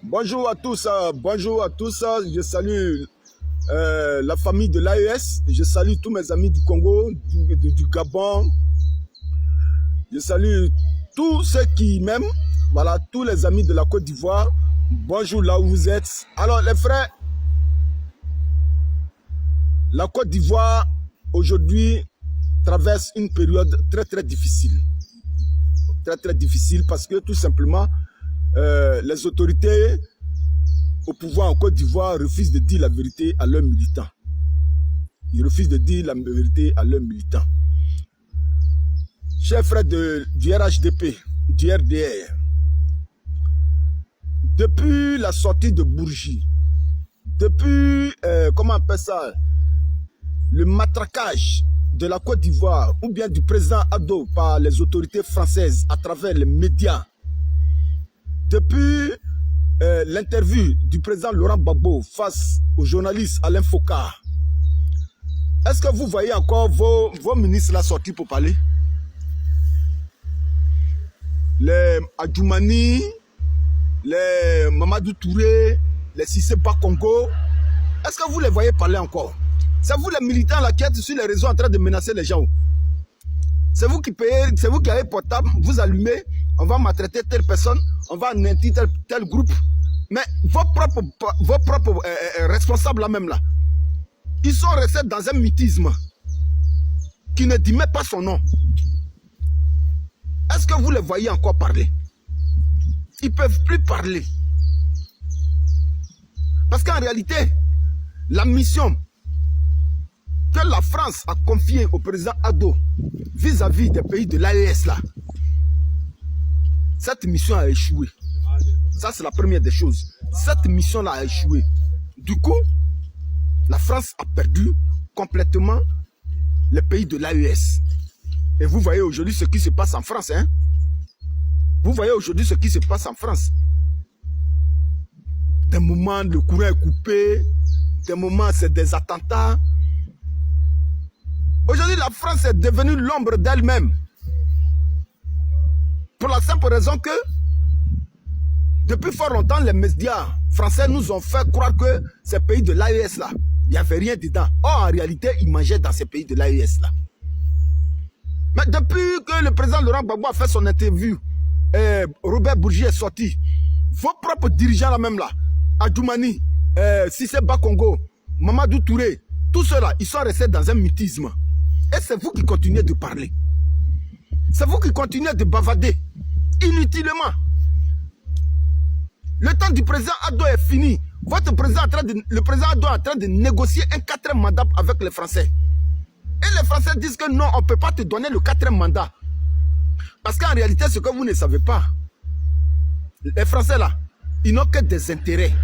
Bonjour à tous, je salue la famille de l'AES, je salue tous mes amis du Congo, du Gabon, je salue tous ceux qui m'aiment, voilà, tous les amis de la Côte d'Ivoire. Bonjour là où vous êtes. Alors les frères, la Côte d'Ivoire aujourd'hui traverse une période très difficile. Très difficile parce que tout simplement les autorités au pouvoir en Côte d'Ivoire refusent de dire la vérité à leurs militants. Ils refusent de dire la vérité à leurs militants. Chers frères du RHDP, du RDR, depuis la sortie de Bourgi, depuis, comment on appelle ça, le matraquage de la Côte d'Ivoire ou bien du président Ado par les autorités françaises à travers les médias, depuis l'interview du président Laurent Gbagbo face au journaliste Alain Foka, est-ce que vous voyez encore vos ministres là sortis pour parler? Les Adjoumani, les Mamadou Touré, les Cissé Bakongo, est-ce que vous les voyez parler encore? C'est vous les militants là qui êtes sur les réseaux en train de menacer les gens. C'est vous qui payez, c'est vous qui avez portable, vous allumez, on va maltraiter telle personne, on va anéantir tel groupe. Mais vos propres responsables là même là, ils sont restés dans un mythisme qui ne dit même pas son nom. Est-ce que vous les voyez encore parler? Ils ne peuvent plus parler. Parce qu'en réalité, la mission que la France a confiée au président Ado vis-à-vis des pays de l'AES là, cette mission a échoué. Ça, c'est la première des choses. Cette mission-là a échoué. Du coup, la France a perdu complètement les pays de l'AES. Et vous voyez aujourd'hui ce qui se passe en France. Hein? Vous voyez aujourd'hui ce qui se passe en France. Des moments, le courant est coupé. Des moments, c'est des attentats. Aujourd'hui, la France est devenue l'ombre d'elle-même. Pour la simple raison que depuis fort longtemps, les médias français nous ont fait croire que ces pays de l'AES là, il n'y avait rien dedans. Or, en réalité, ils mangeaient dans ces pays de l'AES là. Mais depuis que le président Laurent Gbagbo a fait son interview, Robert Bourgi est sorti, vos propres dirigeants là même là, Adjoumani, Cissé Bakongo, Mamadou Touré, tous ceux-là, ils sont restés dans un mutisme. Et c'est vous qui continuez de parler. C'est vous qui continuez de bavader inutilement. Le temps du président Ado est fini. Le président Ado est en train de négocier un 4e mandat avec les Français. Et les Français disent que non, on ne peut pas te donner le 4e mandat. Parce qu'en réalité, ce que vous ne savez pas, les Français là, ils n'ont que des intérêts.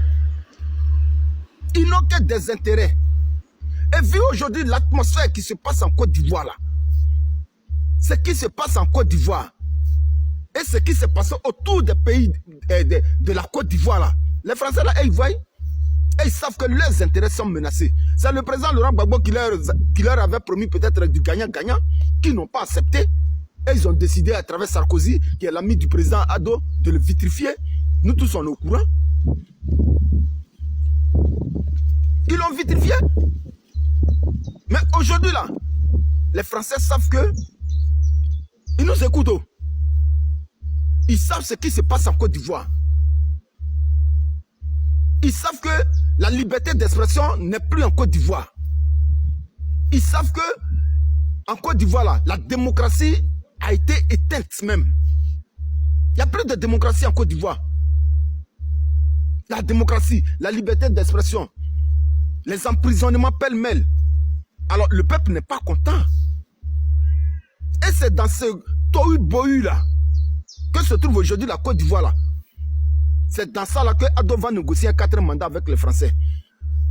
Ils n'ont que des intérêts. Et vu aujourd'hui l'atmosphère qui se passe en Côte d'Ivoire là, ce qui se passe en Côte d'Ivoire, et ce qui se passe autour des pays de la Côte d'Ivoire là, les Français là, ils voient, et ils savent que leurs intérêts sont menacés. C'est le président Laurent Gbagbo qui leur avait promis peut-être du gagnant-gagnant, qui n'ont pas accepté. Et ils ont décidé à travers Sarkozy, qui est l'ami du président Ado, de le vitrifier. Nous tous sommes au courant. Ils l'ont vitrifié. Mais aujourd'hui là, les Français savent que ils nous écoutent. Ils savent ce qui se passe en Côte d'Ivoire. Ils savent que la liberté d'expression n'est plus en Côte d'Ivoire. Ils savent que en Côte d'Ivoire, là, la démocratie a été éteinte même. Il n'y a plus de démocratie en Côte d'Ivoire. La démocratie, la liberté d'expression, les emprisonnements pêle-mêle. Alors le peuple n'est pas content. Et c'est dans ce tohu-bohu là que se trouve aujourd'hui la Côte d'Ivoire là. C'est dans ça là que Ado va négocier un 4e mandat avec les Français.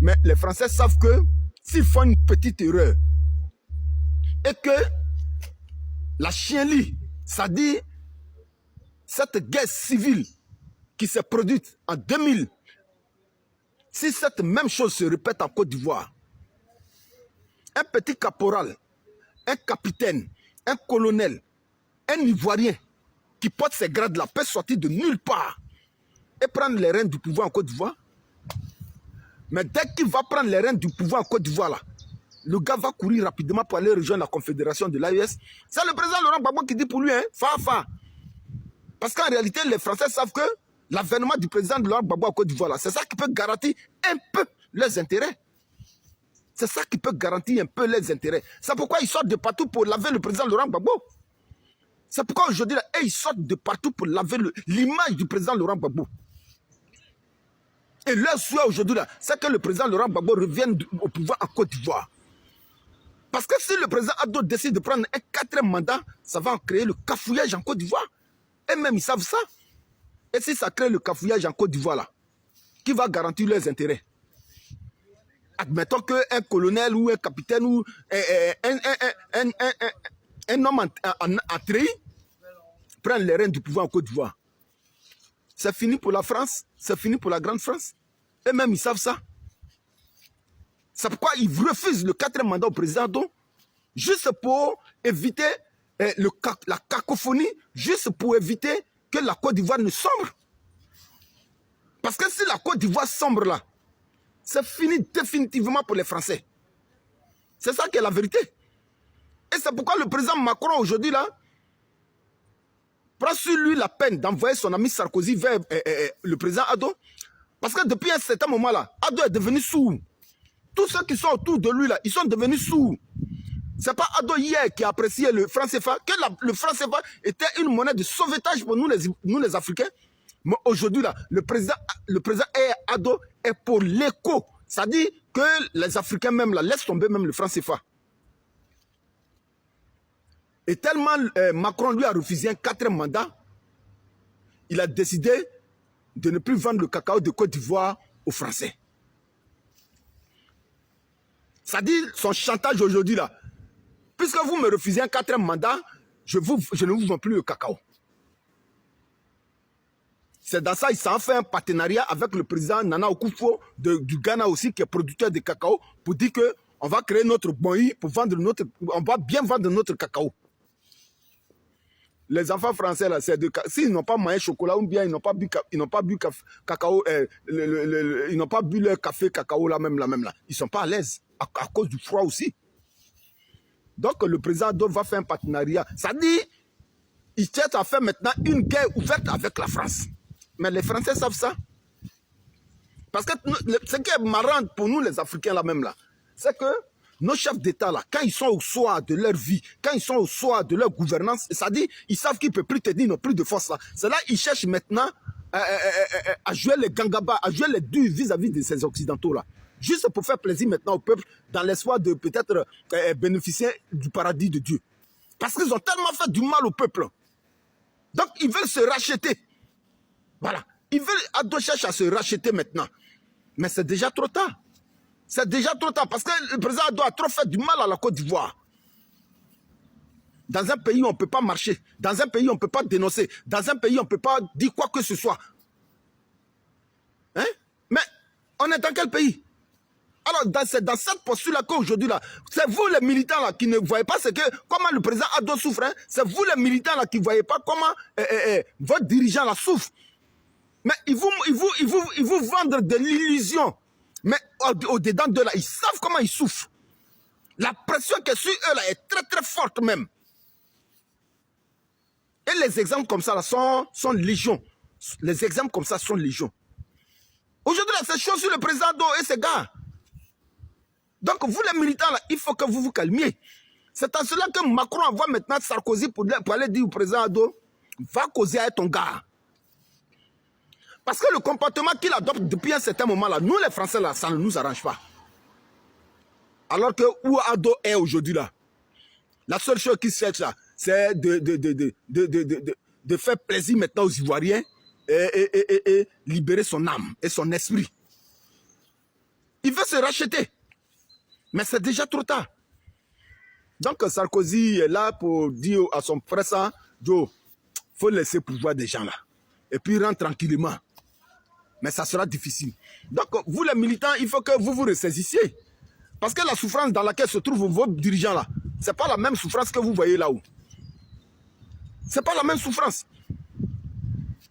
Mais les Français savent que s'ils font une petite erreur et que la chienlit, c'est-à-dire cette guerre civile qui s'est produite en 2000, si cette même chose se répète en Côte d'Ivoire, un petit caporal, un capitaine, un colonel, un Ivoirien qui porte ces grades-là peut sortir de nulle part et prendre les rênes du pouvoir en Côte d'Ivoire. Mais dès qu'il va prendre les rênes du pouvoir en Côte d'Ivoire, là, le gars va courir rapidement pour aller rejoindre la confédération de l'AES. C'est le président Laurent Gbagbo qui dit pour lui, hein, fa. Parce qu'en réalité, les Français savent que l'avènement du président de Laurent Gbagbo en Côte d'Ivoire, c'est ça qui peut garantir un peu leurs intérêts. C'est ça qui peut garantir un peu les intérêts. C'est pourquoi ils sortent de partout pour laver le président Laurent Gbagbo. C'est pourquoi aujourd'hui, ils sortent de partout pour laver l'image du président Laurent Gbagbo. Et leur souhait aujourd'hui, c'est que le président Laurent Gbagbo revienne au pouvoir en Côte d'Ivoire. Parce que si le président Ado décide de prendre un 4e mandat, ça va créer le cafouillage en Côte d'Ivoire. Et même ils savent ça. Et si ça crée le cafouillage en Côte d'Ivoire, là, qui va garantir leurs intérêts? Admettons qu'un colonel ou un capitaine ou un homme en treillis prenne les rênes du pouvoir en Côte d'Ivoire. C'est fini pour la France, c'est fini pour la grande France. Et même ils savent ça. C'est pourquoi ils refusent le 4e mandat au président Ado, juste pour éviter la cacophonie, juste pour éviter que la Côte d'Ivoire ne sombre. Parce que si la Côte d'Ivoire sombre là, c'est fini définitivement pour les Français. C'est ça qui est la vérité. Et c'est pourquoi le président Macron aujourd'hui là, prend sur lui la peine d'envoyer son ami Sarkozy vers le président Ado. Parce que depuis un certain moment là, Ado est devenu sourd. Tous ceux qui sont autour de lui là, ils sont devenus sourds. C'est pas Ado hier qui a apprécié le franc CFA, que le franc CFA était une monnaie de sauvetage pour nous les Africains. Mais aujourd'hui là, le président Ado est pour l'écho. Ça dit que les Africains même là, laissent tomber même le franc CFA. Et tellement Macron lui a refusé un 4e mandat, il a décidé de ne plus vendre le cacao de Côte d'Ivoire aux Français. Ça dit son chantage aujourd'hui là. Puisque vous me refusez un 4e mandat, je ne vous vends plus le cacao. C'est dans ça qu'il s'en fait un partenariat avec le président Nana Akufo du Ghana aussi, qui est producteur de cacao, pour dire qu'on va créer notre bonheur pour vendre on va bien vendre notre cacao. Les enfants français là, s'ils n'ont pas mangé chocolat ou bien ils n'ont pas bu cacao, ils n'ont pas bu leur café cacao là même là, ils sont pas à l'aise à cause du froid aussi. Donc le président Ado va faire un partenariat. Ça dit, il cherche à faire maintenant une guerre ouverte avec la France. Mais les Français savent ça. Parce que ce qui est marrant pour nous les Africains là même là, c'est que nos chefs d'État là, quand ils sont au soir de leur vie, quand ils sont au soir de leur gouvernance, ça dit, ils savent qu'ils ne peuvent plus te dire, ils n'ont plus de force là. C'est là qu'ils cherchent maintenant à jouer les gangabas, à jouer les durs vis-à-vis de ces Occidentaux là. Juste pour faire plaisir maintenant au peuple, dans l'espoir de peut-être bénéficier du paradis de Dieu. Parce qu'ils ont tellement fait du mal au peuple. Donc ils veulent se racheter. Voilà. Ils veulent, Ado cherche à se racheter maintenant. Mais c'est déjà trop tard. C'est déjà trop tard parce que le président Ado a trop fait du mal à la Côte d'Ivoire. Dans un pays où on ne peut pas marcher, dans un pays où on ne peut pas dénoncer, dans un pays où on ne peut pas dire quoi que ce soit. Hein? Mais on est dans quel pays? Alors, c'est dans cette posture-là qu'aujourd'hui, là, c'est vous les militants là, qui ne voyez pas comment le président Ado souffre. Hein? C'est vous les militants là, qui ne voyez pas comment votre dirigeant là, souffre. Mais ils vous vendent de l'illusion. Mais au-dedans de là, ils savent comment ils souffrent. La pression qui est sur eux là, est très très forte même. Et les exemples comme ça là, sont légion. Les exemples comme ça sont légion. Aujourd'hui, c'est chaud sur le président Ado et ses gars. Donc, vous les militants, là, il faut que vous vous calmiez. C'est en cela que Macron envoie maintenant Sarkozy pour aller dire au président Ado, va causer avec ton gars. Parce que le comportement qu'il adopte depuis un certain moment, là, nous les Français, là, ça ne nous arrange pas. Alors que où Ado est aujourd'hui, là, la seule chose qu'il cherche, là, c'est de faire plaisir maintenant aux Ivoiriens et libérer son âme et son esprit. Il veut se racheter. Mais c'est déjà trop tard. Donc Sarkozy est là pour dire à son frère ça, Joe, il faut laisser pouvoir des gens là. Et puis rentre tranquillement. Mais ça sera difficile. Donc vous les militants, il faut que vous vous ressaisissiez. Parce que la souffrance dans laquelle se trouvent vos dirigeants là, ce n'est pas la même souffrance que vous voyez là-haut. Ce n'est pas la même souffrance.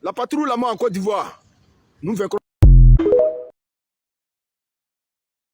La patrouille là-bas en Côte d'Ivoire, Nous vaincrons.